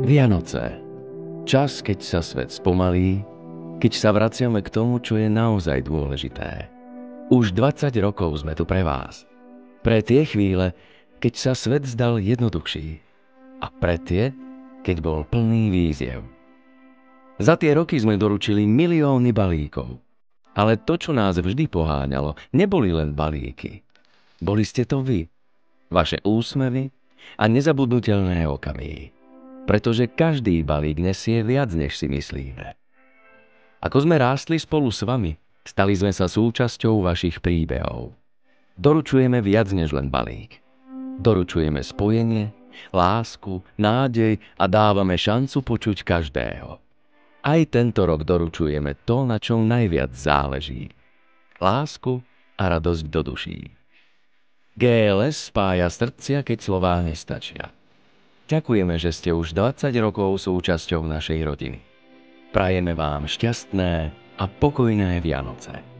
Vianoce. Čas, keď sa svet spomalí, keď sa vraciame k tomu, čo je naozaj dôležité. Už 20 rokov sme tu pre vás. Pre tie chvíle, keď sa svet zdal jednoduchší. A pre tie, keď bol plný výziev. Za tie roky sme doručili milióny balíkov. Ale to, čo nás vždy poháňalo, neboli len balíky. Boli ste to vy. Vaše úsmevy a nezabudnutelné okamihy. Pretože každý balík nesie viac, než si myslíme. Ako sme rástli spolu s vami, stali sme sa súčasťou vašich príbehov. Doručujeme viac než len balík. Doručujeme spojenie, lásku, nádej a dávame šancu počuť každého. Aj tento rok doručujeme to, na čom najviac záleží. Lásku a radosť do duší. GLS spája srdcia, keď slová nestačia. Ďakujeme, že ste už 20 rokov súčasťou našej rodiny. Prajeme vám šťastné a pokojné Vianoce.